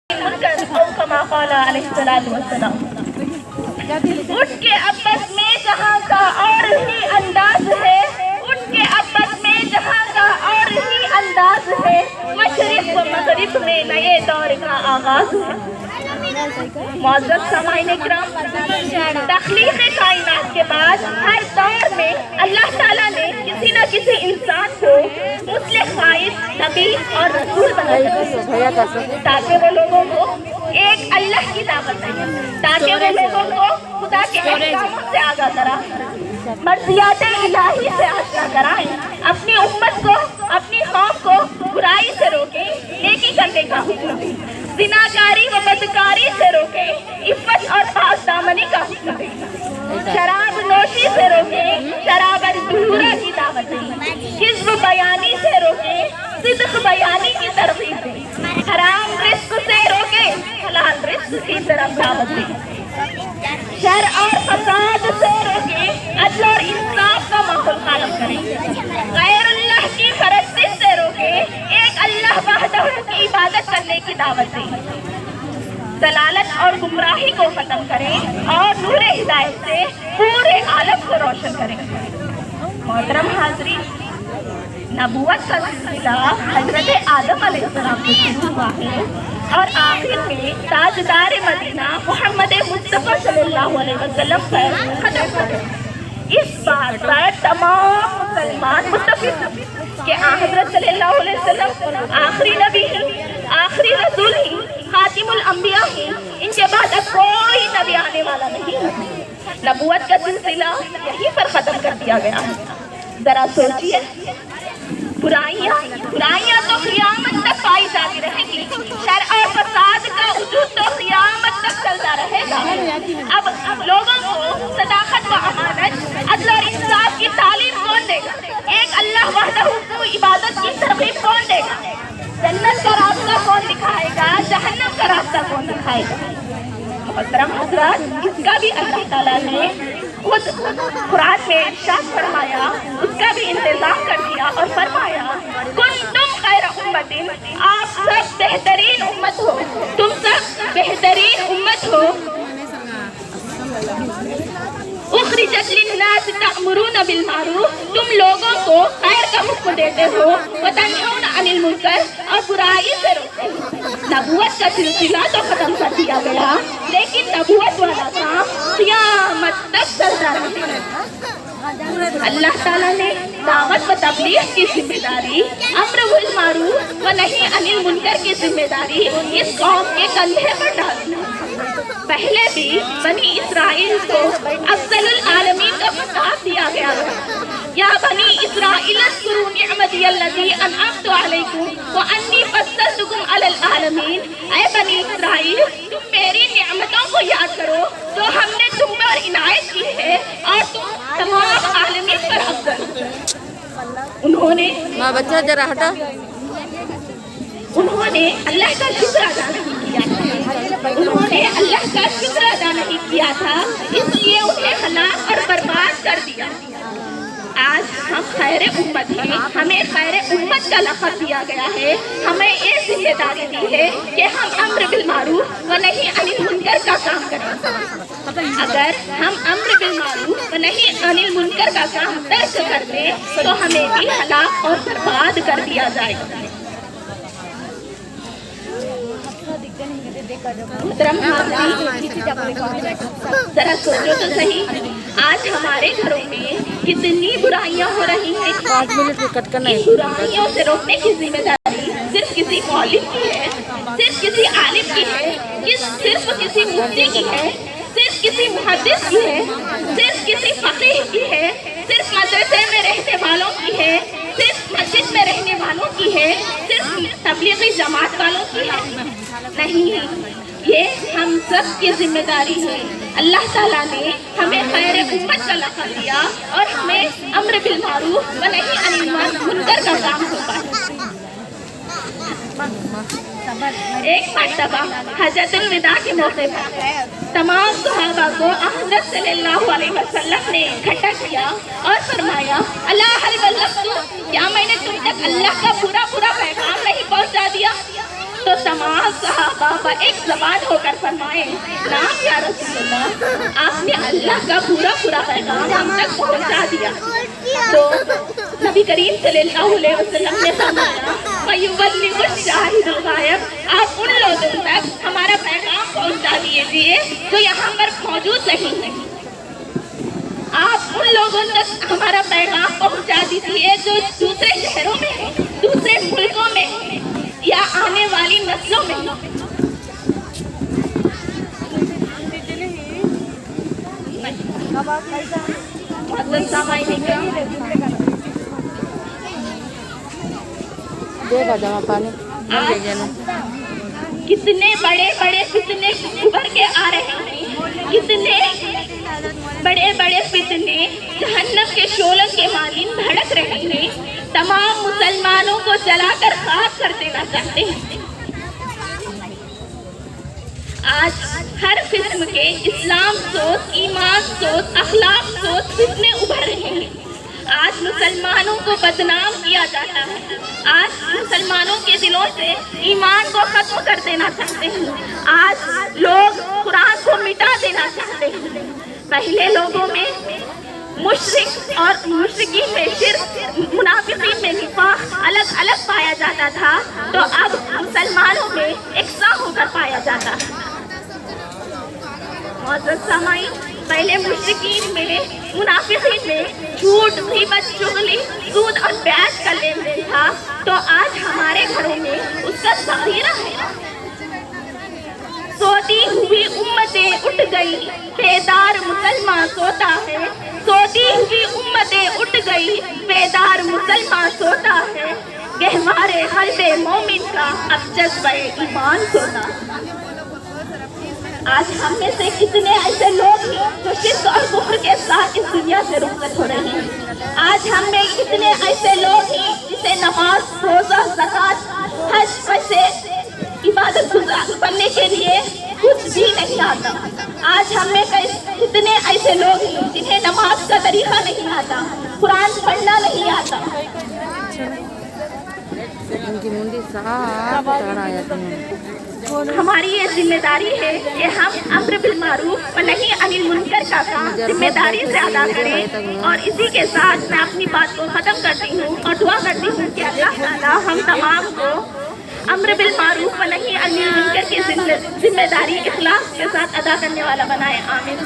कमा क़ाला अलैहिस्सलातु वस्सलाम। उठ के अब्बस में जहाँ का और ही अंदाज है, उठ के अब्बस में जहाँ का और ही अंदाज है, मशरिक़ व मग़रिब में नए दौर का आगाज है। मुअज़्ज़ज़ सामाईन इकराम, तख़लीक़ कायनात के बाद हर दौर में अल्लाह ताला ने किसी न किसी इंसान को मुस्लिह क़ाइद, नबी और रसूल बनाया ताकि वो लोगों को एक अल्लाह की दावत दे, ताकि वो लोगों को खुदा के अहकामों से आगाह कराएं, मर्ज़ियात इलाही से आशना कराएं, अपनी उम्मत को, अपनी कौम को बुराई से रोकें, नेकी करने का हुक्म दें, ज़िनाकारी व बदकारी से रोकें, इफ़्फ़त और पासदामनी का हुक्म दें, शराब नोशी से रोकें, शराबंदूरा की दावत दें, किज़्ब बयानी से रोकें, सिद्क़ बयानी की तरग़ीब दें, हराम रिज़्क़ से रोकें, हलाल रिज़्क़ की तरफ दावत दें, शर और फसाद से रोकें, अदल और इंसाफ का माहौल कायम करें, गैरुल्लाह की परस्तिश से रोकें, एक अल्लाह वहदहू की इबादत करने की दावत दें, दलालत और गुमराही को खत्म करें और नूर हिदायत से पूरे आलम को रोशन करें। मोहतरम हाज़रीन, नबूवत का सिलसिला हज़रत आदम अलैहिस्सलाम से शुरू हुआ है और आखिर में ताजदार मदीना मोहम्मद मुस्तफ़ा सल्लल्लाहु अलैहि वसल्लम पर खत्म हो गया। इस बात पर तमाम मुसलमान मुत्तफ़िक़ कि हज़रत सल्लल्लाहु अलैहि वसल्लम आखिरी नबी हैं, आखिरी रसूल हैं, खातिमुल अंबिया हैं, इनके बाद अब कोई नबी आने वाला नहीं है। नबूवत का सिलसिला यहीं पर ख़त्म कर दिया गया है। ज़रा सोचिए, बुराइयाँ तो क़ियामत तक पाई जाती रहेंगी, शर और फसाद का वजूद तो क़ियामत तक चलता रहेगा। अब लोगों को सदाकत व अमानत, अदल और इंसाफ की तालीम कौन देगा? एक अल्लाह वहदहू को इबादत की तरग़ीब कौन देगा? जन्नत का रास्ता कौन दिखाएगा? जहन्नम का रास्ता कौन दिखाएगा? मोहतरम हज़रात, इसका भी अल्लाह ताला ने खुद कुरान में इरशाद फरमाया, उसका भी इंतजाम कर दिया और फरमाया, कुंतुम खैर उम्मतिन, आप सब बेहतरीन उम्मत हो, तुम सब बेहतरीन उम्मत हो, उखरिजत लिन्नास तअमुरून बिल मारूफ, तुम लोगों को खैर का हुक्म देते हो, व तनहौना अनिल मुनकर, और बुराई से रोकते हो। नबूवत का सिलसिला तो खत्म कर दिया गया, लेकिन नबूवत वाला काम क़ियामत तक चलता रहेगा। अल्लाह ताला ने दावत व तबलीग की जिम्मेदारी, अम्र बिल मारूफ व नही अनिल मुनकर की जिम्मेदारी इस कौम के कंधे पर डाल दी। पहले भी बनी इस्राइल को अफ़ज़लुल आलमीन का खिताब दिया गया था, या बनी इस्राइल अज़्कुरू निअमती अल्लती अनअमतु अलैकुम व अन्नी फ़ज़्ज़लतुकुम अलल आलमीन। ऐ बनी इस्राइल, तुम मेरी निअमतों को याद करो जो हमने तुम पर इनायत की है और तुम तमाम आलमीन पर अफ़ज़ल। उन्होंने अल्लाह का शुक्र अदा नहीं किया था, उन्होंने अल्लाह का शुक्र अदा नहीं किया था, इसलिए उन्हें हलाक और बर्बाद कर दिया। आज हम खैर उम्मत हैं, हमें खैर उम्मत का लक़ब दिया गया है, हमें ये जिम्मेदारी दी है कि हम अम्र बिल मारूफ व नही अनिल मुनकर का काम करें। अगर हम अम्र बिल मारूफ व नही अनिल मुनकर का काम तर्क कर दें तो हमें भी हलाक और बर्बाद कर दिया जाएगा। जरा सोचो तो सही, आज हमारे घरों में कितनी बुराइयां हो रही हैं। इन बुराइयों से रोकने की जिम्मेदारी सिर्फ किसी मौलवी की है, सिर्फ किसी आलिम की है, सिर्फ किसी मुफ्ती की है, सिर्फ किसी मुहद्दिस की है, सिर्फ किसी फकीह की है, सिर्फ मदरसे में रहने वालों की है, सिर्फ मस्जिद में रहने वालों की है, सिर्फ तबलीगी जमात वालों की है। नहीं, ये हम सब की जिम्मेदारी है। अल्लाह ताला ने हमें खैर उम्मत का लक़ब दिया और हमें अम्र बिल मारूफ व नही अनिल मुनकर का काम सौंपा। एक मर्तबा हजरतुल विदा के मौके पर तमाम सहाबा को हज़रत सल्लल्लाहु अलैहि वसल्लम ने इकट्ठा किया और फरमाया, अल्लाह हल बल्लग़्तु, क्या मैंने तुम तक अल्लाह का पूरा पैगाम नहीं पहुंचा दिया? तो तमाम सहाबा मेहरबान होकर फरमाए, नाम या रसूल अल्लाह। आपने अल्लाह का पूरा पैगाम हम तक पहुंचा दिया। तो नबी करीम सल्लल्लाहु अलैहि वसल्लम ने फरमाया, वयुबल्लिगु शाहिदुल गायब, आप उन लोगों तक हमारा पैगाम पहुंचा दीजिए जो यहाँ पर मौजूद नहीं है। आप उन लोगों तक हमारा पैगाम पहुंचा दीजिए जो दूसरे शहरों में है, दूसरे मुल्कों में है, या आने वाली नस्लों में है। कितने बड़े फितने उभर के आ रहे हैं, कितने बड़े फितने जहन्नम के शोलों के मालिन भड़क रहे हैं, तमाम मुसलमानों को जलाकर खाक कर देना चाहते हैं। आज हर किस्म के इस्लाम सोच, ईमान सोच, अखलाक सोच फितने उभर रहे हैं। आज मुसलमानों को बदनाम किया जाता है। आज मुसलमानों के दिलों से ईमान को खत्म कर देना चाहते हैं। आज लोग कुरान को मिटा देना चाहते हैं। पहले लोगों में मुशरिक और मुशरिकीन में शिर्क, मुनाफिकीन में निफाक अलग अलग पाया जाता था, तो अब मुसलमानों में एकसा होकर पाया जाता है। मुअज़्ज़ज़ सामाईन, पहले मुशरिकीन में, मुनाफिकीन में झूठ, गीबत, चुगली, सूद और ब्याज का लेन देन था, तो आज हमारे घरों में उसका ज़ख़ीरा है। सोती हुई उम्मतें उठ गई, बेदार मुसलमान सोता है। सोती हुई उम्मतें उठ गई, बेदार मुसलमान सोता है। गहवारे क़ल्बे मोमिन का अब जज़्बे ईमान सोता। आज हम में से कितने ऐसे लोग हैं जो शिर्क और कुफ्र के साथ इस दुनिया से रुखसत हो रहे हैं। आज हम में कितने ऐसे लोग हैं जिसे नमाज, रोजा, ज़कात, हज वैसे इबादत करने के लिए कुछ भी नहीं आता। आज हम में कितने ऐसे लोग हैं जिन्हें नमाज का तरीका नहीं आता, कुरान पढ़ना नहीं आता। हमारी ये जिम्मेदारी है कि हम अम्र बिल मारूफ व नही अनिल मुनकर का काम जिम्मेदारी से अदा करें। और इसी के साथ मैं अपनी बात को ख़त्म करती हूँ और दुआ करती हूँ कि अल्लाह ताला हम तमाम को अम्र बिल मारूफ व नही अनिल मुनकर की जिम्मेदारी इखलास के साथ अदा करने वाला बनाए। आमीन।